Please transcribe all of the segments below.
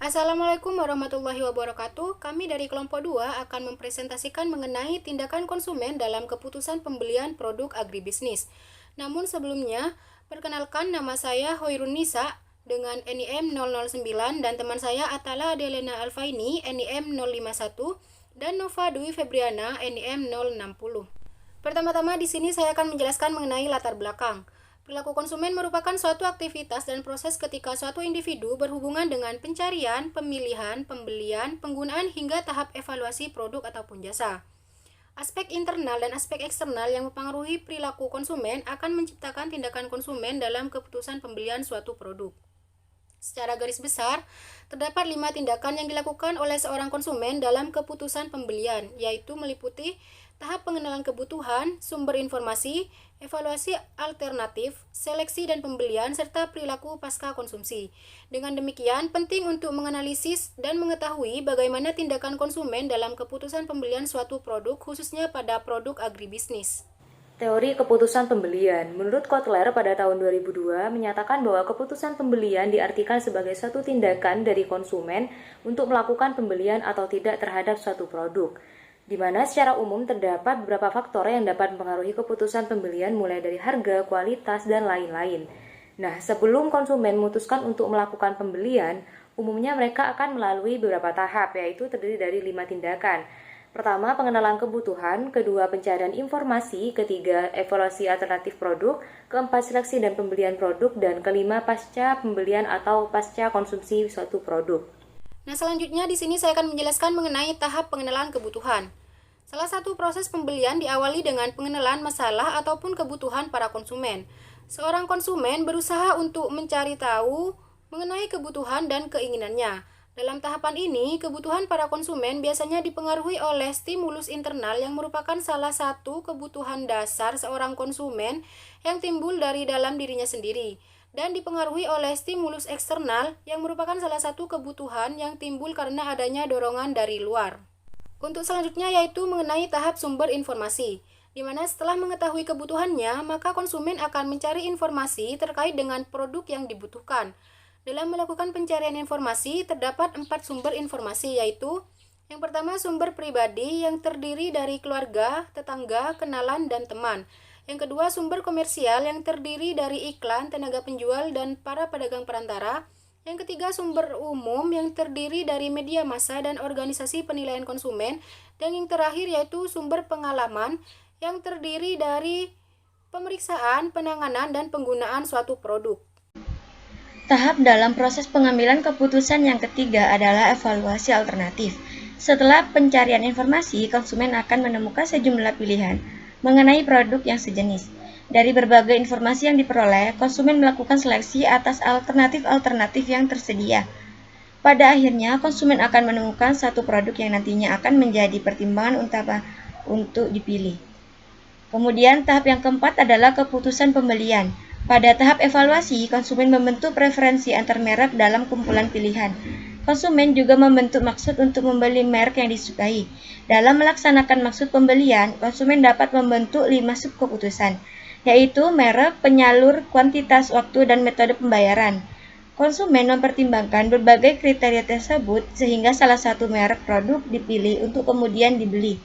Assalamualaikum warahmatullahi wabarakatuh. Kami dari kelompok 2 akan mempresentasikan mengenai tindakan konsumen dalam keputusan pembelian produk agribisnis. Namun sebelumnya, perkenalkan nama saya Hoirun Nisa dengan NIM 009 dan teman saya Atala Adelena Alfaini NIM 051 dan Nova Dwi Febriana NIM 060. Pertama-tama di sini saya akan menjelaskan mengenai latar belakang. Perilaku konsumen merupakan suatu aktivitas dan proses ketika suatu individu berhubungan dengan pencarian, pemilihan, pembelian, penggunaan hingga tahap evaluasi produk ataupun jasa. Aspek internal dan aspek eksternal yang mempengaruhi perilaku konsumen akan menciptakan tindakan konsumen dalam keputusan pembelian suatu produk. Secara garis besar, terdapat 5 tindakan yang dilakukan oleh seorang konsumen dalam keputusan pembelian, yaitu meliputi tahap pengenalan kebutuhan, sumber informasi, evaluasi alternatif, seleksi dan pembelian, serta perilaku pasca konsumsi. Dengan demikian, penting untuk menganalisis dan mengetahui bagaimana tindakan konsumen dalam keputusan pembelian suatu produk, khususnya pada produk agribisnis. Teori keputusan pembelian. Menurut Kotler pada tahun 2002 menyatakan bahwa keputusan pembelian diartikan sebagai suatu tindakan dari konsumen untuk melakukan pembelian atau tidak terhadap suatu produk, di mana secara umum terdapat beberapa faktor yang dapat mempengaruhi keputusan pembelian mulai dari harga, kualitas, dan lain-lain. Nah, sebelum konsumen memutuskan untuk melakukan pembelian, umumnya mereka akan melalui beberapa tahap, yaitu terdiri dari 5 tindakan. Pertama, pengenalan kebutuhan, kedua, pencarian informasi, ketiga, evaluasi alternatif produk, keempat, seleksi dan pembelian produk, dan kelima, pasca pembelian atau pasca konsumsi suatu produk. Nah, selanjutnya di sini saya akan menjelaskan mengenai tahap pengenalan kebutuhan. Salah satu proses pembelian diawali dengan pengenalan masalah ataupun kebutuhan para konsumen. Seorang konsumen berusaha untuk mencari tahu mengenai kebutuhan dan keinginannya. Dalam tahapan ini, kebutuhan para konsumen biasanya dipengaruhi oleh stimulus internal yang merupakan salah satu kebutuhan dasar seorang konsumen yang timbul dari dalam dirinya sendiri, dan dipengaruhi oleh stimulus eksternal yang merupakan salah satu kebutuhan yang timbul karena adanya dorongan dari luar. Untuk selanjutnya yaitu mengenai tahap sumber informasi, di mana setelah mengetahui kebutuhannya, maka konsumen akan mencari informasi terkait dengan produk yang dibutuhkan. Dalam melakukan pencarian informasi, terdapat 4 sumber informasi, yaitu yang pertama sumber pribadi yang terdiri dari keluarga, tetangga, kenalan, dan teman. Yang kedua sumber komersial yang terdiri dari iklan, tenaga penjual, dan para pedagang perantara. Yang ketiga sumber umum yang terdiri dari media massa dan organisasi penilaian konsumen. Dan yang terakhir yaitu sumber pengalaman yang terdiri dari pemeriksaan, penanganan, dan penggunaan suatu produk. Tahap dalam proses pengambilan keputusan yang ketiga adalah evaluasi alternatif. Setelah pencarian informasi, konsumen akan menemukan sejumlah pilihan mengenai produk yang sejenis. Dari berbagai informasi yang diperoleh, konsumen melakukan seleksi atas alternatif-alternatif yang tersedia. Pada akhirnya, konsumen akan menemukan satu produk yang nantinya akan menjadi pertimbangan utama untuk dipilih. Kemudian, tahap yang keempat adalah keputusan pembelian. Pada tahap evaluasi, konsumen membentuk preferensi antar merek dalam kumpulan pilihan. Konsumen juga membentuk maksud untuk membeli merek yang disukai. Dalam melaksanakan maksud pembelian, konsumen dapat membentuk 5 subkeputusan, yaitu merek, penyalur, kuantitas, waktu, dan metode pembayaran. Konsumen mempertimbangkan berbagai kriteria tersebut sehingga salah satu merek produk dipilih untuk kemudian dibeli.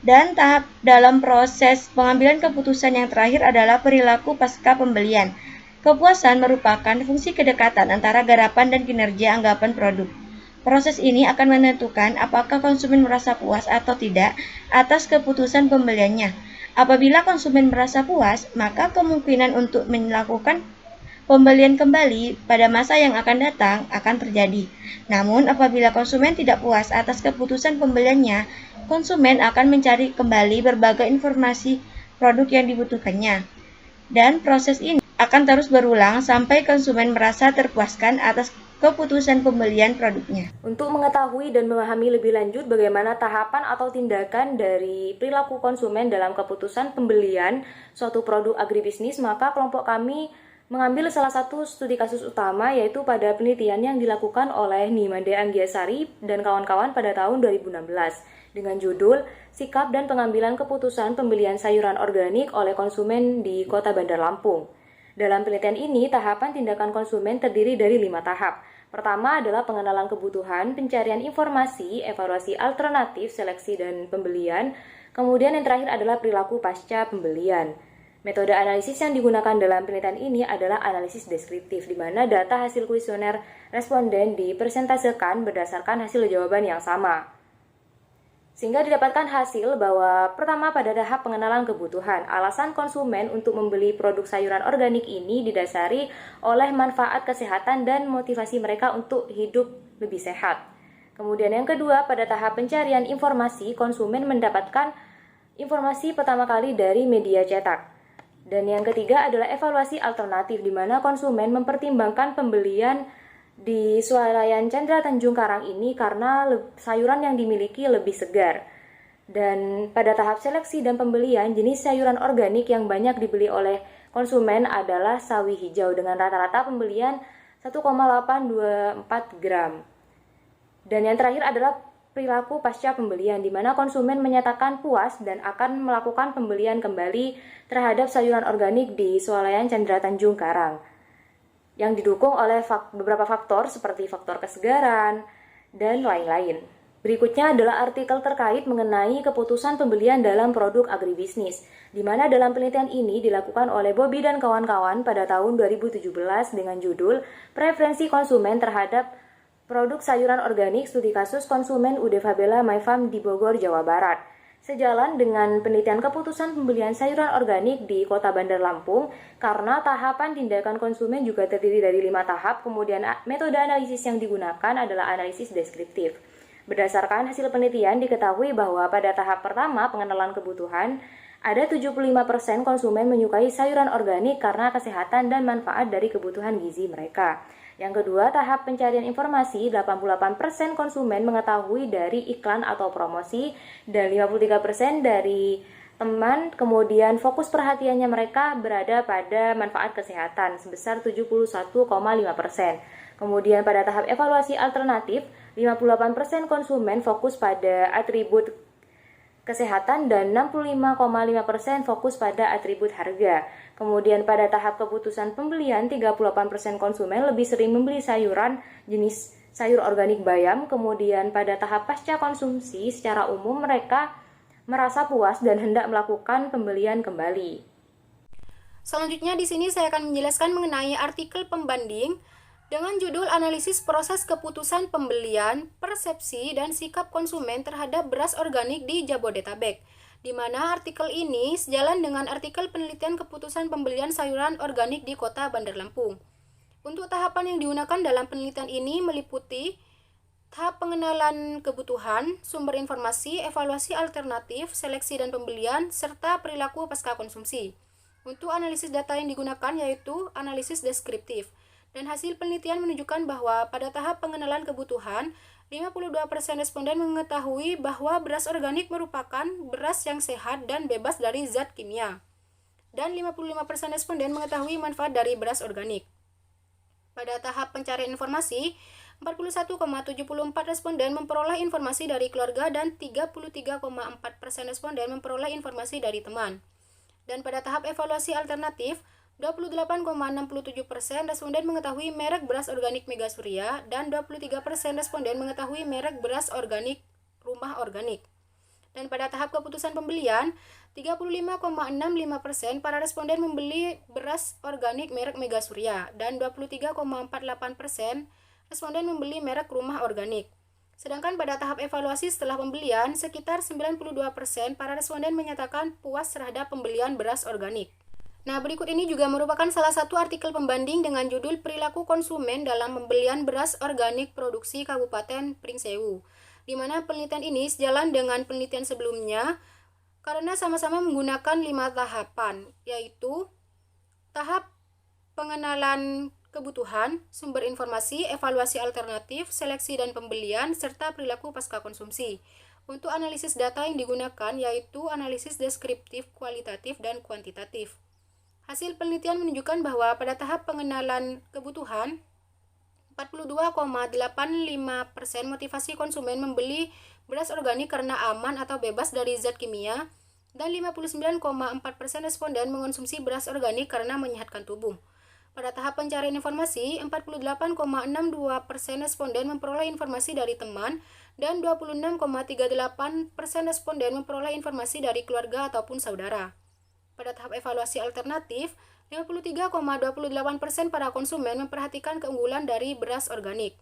Dan tahap dalam proses pengambilan keputusan yang terakhir adalah perilaku pasca pembelian. Kepuasan merupakan fungsi kedekatan antara garapan dan kinerja anggapan produk. Proses ini akan menentukan apakah konsumen merasa puas atau tidak atas keputusan pembeliannya. Apabila konsumen merasa puas, maka kemungkinan untuk melakukan pembelian kembali pada masa yang akan datang akan terjadi. Namun, apabila konsumen tidak puas atas keputusan pembeliannya, konsumen akan mencari kembali berbagai informasi produk yang dibutuhkannya. Dan proses ini akan terus berulang sampai konsumen merasa terpuaskan atas keputusan pembelian produknya. Untuk mengetahui dan memahami lebih lanjut bagaimana tahapan atau tindakan dari perilaku konsumen dalam keputusan pembelian suatu produk agribisnis, maka kelompok kami mengambil salah satu studi kasus utama, yaitu pada penelitian yang dilakukan oleh Nimade Anggiasari dan kawan-kawan pada tahun 2016 dengan judul Sikap dan Pengambilan Keputusan Pembelian Sayuran Organik oleh Konsumen di Kota Bandar Lampung. Dalam penelitian ini, tahapan tindakan konsumen terdiri dari 5 tahap. Pertama adalah pengenalan kebutuhan, pencarian informasi, evaluasi alternatif, seleksi dan pembelian. Kemudian yang terakhir adalah perilaku pasca pembelian. Metode analisis yang digunakan dalam penelitian ini adalah analisis deskriptif, di mana data hasil kuesioner responden dipresentasekan berdasarkan hasil jawaban yang sama. Sehingga didapatkan hasil bahwa pertama pada tahap pengenalan kebutuhan, alasan konsumen untuk membeli produk sayuran organik ini didasari oleh manfaat kesehatan dan motivasi mereka untuk hidup lebih sehat. Kemudian yang kedua, pada tahap pencarian informasi, konsumen mendapatkan informasi pertama kali dari media cetak. Dan yang ketiga adalah evaluasi alternatif, di mana konsumen mempertimbangkan pembelian di swalayan Cendra Tanjung Karang ini karena sayuran yang dimiliki lebih segar. Dan pada tahap seleksi dan pembelian, jenis sayuran organik yang banyak dibeli oleh konsumen adalah sawi hijau dengan rata-rata pembelian 1,824 gram. Dan yang terakhir adalah perilaku pasca pembelian, di mana konsumen menyatakan puas dan akan melakukan pembelian kembali terhadap sayuran organik di swalayan Cendra Tanjung Karang, yang didukung oleh beberapa faktor seperti faktor kesegaran dan lain-lain. Berikutnya adalah artikel terkait mengenai keputusan pembelian dalam produk agribisnis, di mana dalam penelitian ini dilakukan oleh Bobby dan kawan-kawan pada tahun 2017 dengan judul Preferensi Konsumen Terhadap Produk Sayuran Organik Studi Kasus Konsumen UD Fabela My Farm di Bogor, Jawa Barat. Sejalan dengan penelitian keputusan pembelian sayuran organik di Kota Bandar Lampung, karena tahapan tindakan konsumen juga terdiri dari 5 tahap, kemudian metode analisis yang digunakan adalah analisis deskriptif. Berdasarkan hasil penelitian diketahui bahwa pada tahap pertama pengenalan kebutuhan, ada 75% konsumen menyukai sayuran organik karena kesehatan dan manfaat dari kebutuhan gizi mereka. Yang kedua, tahap pencarian informasi, 88% konsumen mengetahui dari iklan atau promosi dan 53% dari teman. Kemudian fokus perhatiannya mereka berada pada manfaat kesehatan sebesar 71,5%. Kemudian pada tahap evaluasi alternatif, 58% konsumen fokus pada atribut kesehatan dan 65,5% fokus pada atribut harga. Kemudian pada tahap keputusan pembelian, 38% konsumen lebih sering membeli sayuran jenis sayur organik bayam. Kemudian pada tahap pasca konsumsi, secara umum mereka merasa puas dan hendak melakukan pembelian kembali. Selanjutnya di sini saya akan menjelaskan mengenai artikel pembanding dengan judul Analisis Proses Keputusan Pembelian, Persepsi, dan Sikap Konsumen Terhadap Beras Organik di Jabodetabek, di mana artikel ini sejalan dengan artikel penelitian keputusan pembelian sayuran organik di Kota Bandar Lampung. Untuk tahapan yang digunakan dalam penelitian ini meliputi tahap pengenalan kebutuhan, sumber informasi, evaluasi alternatif, seleksi dan pembelian, serta perilaku pasca konsumsi. Untuk analisis data yang digunakan yaitu analisis deskriptif. Dan hasil penelitian menunjukkan bahwa pada tahap pengenalan kebutuhan, 52% responden mengetahui bahwa beras organik merupakan beras yang sehat dan bebas dari zat kimia. Dan 55% responden mengetahui manfaat dari beras organik. Pada tahap pencarian informasi, 41,74 responden memperoleh informasi dari keluarga dan 33,4% responden memperoleh informasi dari teman. Dan pada tahap evaluasi alternatif, 28,67% responden mengetahui merek beras organik Mega Surya dan 23% responden mengetahui merek beras organik Rumah Organik. Dan pada tahap keputusan pembelian, 35,65% para responden membeli beras organik merek Mega Surya dan 23,48% responden membeli merek Rumah Organik. Sedangkan pada tahap evaluasi setelah pembelian, sekitar 92% para responden menyatakan puas terhadap pembelian beras organik. Nah, berikut ini juga merupakan salah satu artikel pembanding dengan judul Perilaku Konsumen dalam Pembelian Beras Organik Produksi Kabupaten Pringsewu, di mana penelitian ini sejalan dengan penelitian sebelumnya karena sama-sama menggunakan 5 tahapan, yaitu tahap pengenalan kebutuhan, sumber informasi, evaluasi alternatif, seleksi dan pembelian, serta perilaku pasca konsumsi. Untuk analisis data yang digunakan yaitu analisis deskriptif, kualitatif, dan kuantitatif. Hasil penelitian menunjukkan bahwa pada tahap pengenalan kebutuhan, 42,85% motivasi konsumen membeli beras organik karena aman atau bebas dari zat kimia, dan 59,4% responden mengonsumsi beras organik karena menyehatkan tubuh. Pada tahap pencarian informasi, 48,62% responden memperoleh informasi dari teman dan 26,38% responden memperoleh informasi dari keluarga ataupun saudara. Pada tahap evaluasi alternatif, 53,28% para konsumen memperhatikan keunggulan dari beras organik.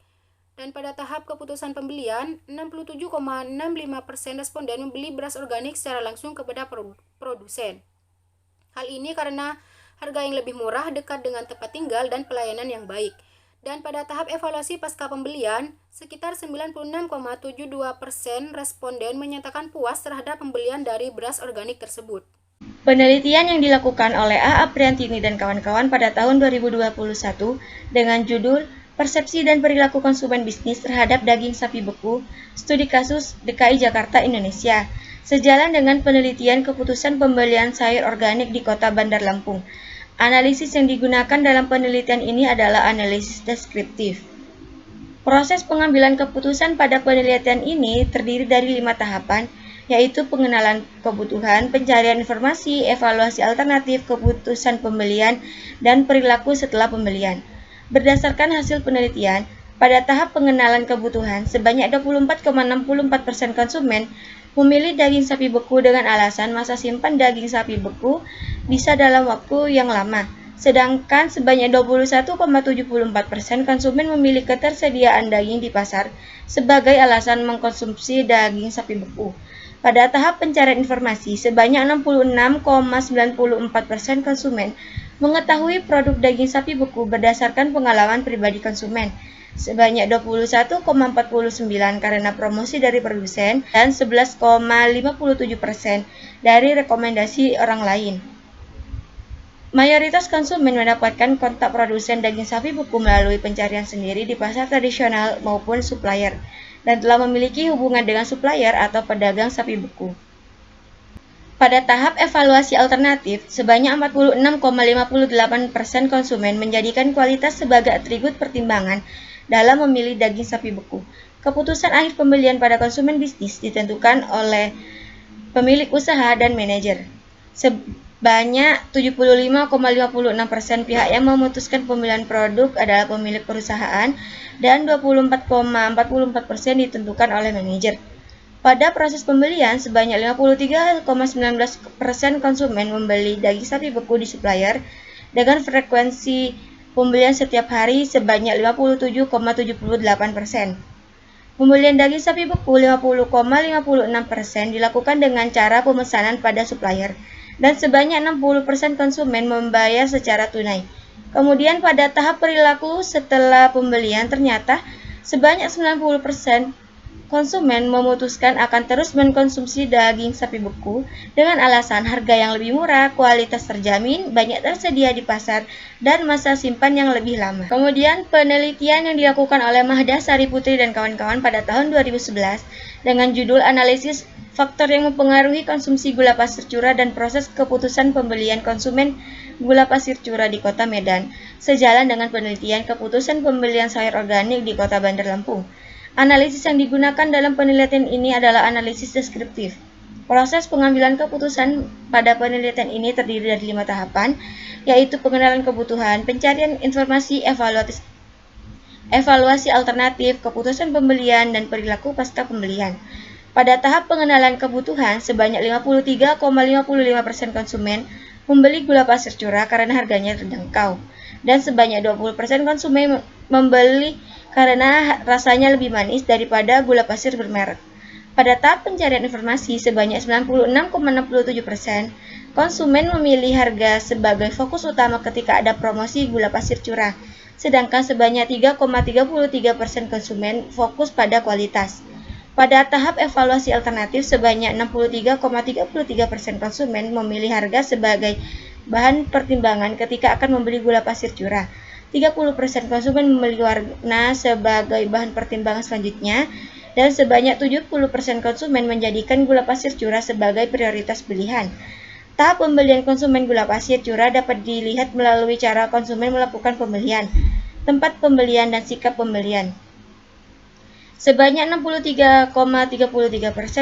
Dan pada tahap keputusan pembelian, 67,65% responden membeli beras organik secara langsung kepada produsen. Hal ini karena harga yang lebih murah, dekat dengan tempat tinggal, dan pelayanan yang baik. Dan pada tahap evaluasi pasca pembelian, sekitar 96,72% responden menyatakan puas terhadap pembelian dari beras organik tersebut. Penelitian yang dilakukan oleh A. Apriantini dan kawan-kawan pada tahun 2021 dengan judul Persepsi dan Perilaku Konsumen Bisnis Terhadap Daging Sapi Beku, Studi Kasus DKI Jakarta, Indonesia, sejalan dengan penelitian keputusan pembelian sayur organik di Kota Bandar Lampung. Analisis yang digunakan dalam penelitian ini adalah analisis deskriptif. Proses pengambilan keputusan pada penelitian ini terdiri dari 5 tahapan, yaitu pengenalan kebutuhan, pencarian informasi, evaluasi alternatif, keputusan pembelian, dan perilaku setelah pembelian. Berdasarkan hasil penelitian, pada tahap pengenalan kebutuhan, sebanyak 24,64% konsumen memilih daging sapi beku dengan alasan masa simpan daging sapi beku bisa dalam waktu yang lama, sedangkan sebanyak 21,74% konsumen memilih ketersediaan daging di pasar sebagai alasan mengkonsumsi daging sapi beku. Pada tahap pencarian informasi, sebanyak 66,94% konsumen mengetahui produk daging sapi beku berdasarkan pengalaman pribadi konsumen, sebanyak 21,49% karena promosi dari produsen, dan 11,57% dari rekomendasi orang lain. Mayoritas konsumen mendapatkan kontak produsen daging sapi beku melalui pencarian sendiri di pasar tradisional maupun supplier, dan telah memiliki hubungan dengan supplier atau pedagang sapi beku. Pada tahap evaluasi alternatif, sebanyak 46,58% konsumen menjadikan kualitas sebagai atribut pertimbangan dalam memilih daging sapi beku. Keputusan akhir pembelian pada konsumen bisnis ditentukan oleh pemilik usaha dan manajer. Sebanyak 75,56% pihak yang memutuskan pembelian produk adalah pemilik perusahaan dan 24,44% ditentukan oleh manajer. Pada proses pembelian, sebanyak 53,19% konsumen membeli daging sapi beku di supplier dengan frekuensi pembelian setiap hari sebanyak 57,78%. Pembelian daging sapi beku 50,56% dilakukan dengan cara pemesanan pada supplier, dan sebanyak 60% konsumen membayar secara tunai. Kemudian pada tahap perilaku setelah pembelian, ternyata sebanyak 90% konsumen memutuskan akan terus mengkonsumsi daging sapi beku dengan alasan harga yang lebih murah, kualitas terjamin, banyak tersedia di pasar, dan masa simpan yang lebih lama. Kemudian penelitian yang dilakukan oleh Mahda Sari Putri dan kawan-kawan pada tahun 2011 dengan judul Analisis Faktor yang Mempengaruhi Konsumsi Gula Pasir Curah dan Proses Keputusan Pembelian Konsumen Gula Pasir Curah di Kota Medan, sejalan dengan penelitian keputusan pembelian sayur organik di Kota Bandar Lampung. Analisis yang digunakan dalam penelitian ini adalah analisis deskriptif. Proses pengambilan keputusan pada penelitian ini terdiri dari 5 tahapan, yaitu pengenalan kebutuhan, pencarian informasi, evaluasi alternatif, keputusan pembelian, dan perilaku pasca pembelian. Pada tahap pengenalan kebutuhan, sebanyak 53,55% konsumen membeli gula pasir curah karena harganya terjangkau, dan sebanyak 20% konsumen membeli karena rasanya lebih manis daripada gula pasir bermerek. Pada tahap pencarian informasi, sebanyak 96,67% konsumen memilih harga sebagai fokus utama ketika ada promosi gula pasir curah, sedangkan sebanyak 3,33% konsumen fokus pada kualitas. Pada tahap evaluasi alternatif, sebanyak 63,33% konsumen memilih harga sebagai bahan pertimbangan ketika akan membeli gula pasir curah. 30% konsumen memilih warna sebagai bahan pertimbangan selanjutnya, dan sebanyak 70% konsumen menjadikan gula pasir curah sebagai prioritas pilihan. Tahap pembelian konsumen gula pasir curah dapat dilihat melalui cara konsumen melakukan pembelian, tempat pembelian, dan sikap pembelian. Sebanyak 63,33%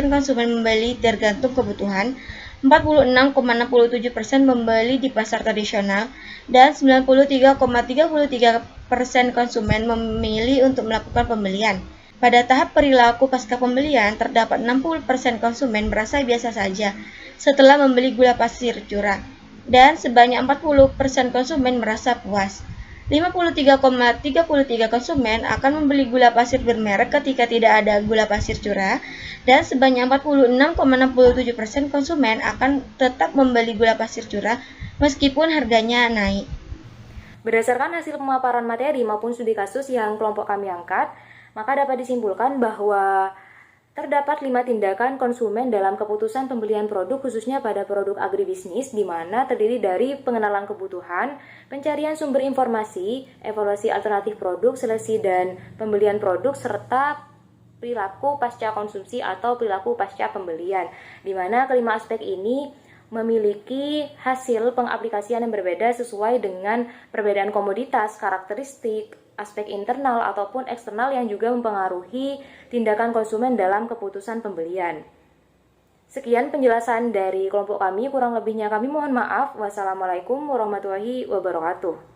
konsumen membeli tergantung kebutuhan, 46,67% membeli di pasar tradisional, dan 93,33% konsumen memilih untuk melakukan pembelian. Pada tahap perilaku pasca pembelian, terdapat 60% konsumen merasa biasa saja setelah membeli gula pasir curah, dan sebanyak 40% konsumen merasa puas. 53,33% konsumen akan membeli gula pasir bermerek ketika tidak ada gula pasir curah, dan sebanyak 46,67% konsumen akan tetap membeli gula pasir curah meskipun harganya naik. Berdasarkan hasil pemaparan materi maupun studi kasus yang kelompok kami angkat, maka dapat disimpulkan bahwa terdapat 5 tindakan konsumen dalam keputusan pembelian produk khususnya pada produk agribisnis, di mana terdiri dari pengenalan kebutuhan, pencarian sumber informasi, evaluasi alternatif produk, seleksi dan pembelian produk, serta perilaku pasca konsumsi atau perilaku pasca pembelian, di mana kelima aspek ini memiliki hasil pengaplikasian yang berbeda sesuai dengan perbedaan komoditas, karakteristik, aspek internal ataupun eksternal yang juga mempengaruhi tindakan konsumen dalam keputusan pembelian. Sekian penjelasan dari kelompok kami, kurang lebihnya kami mohon maaf. Wassalamualaikum warahmatullahi wabarakatuh.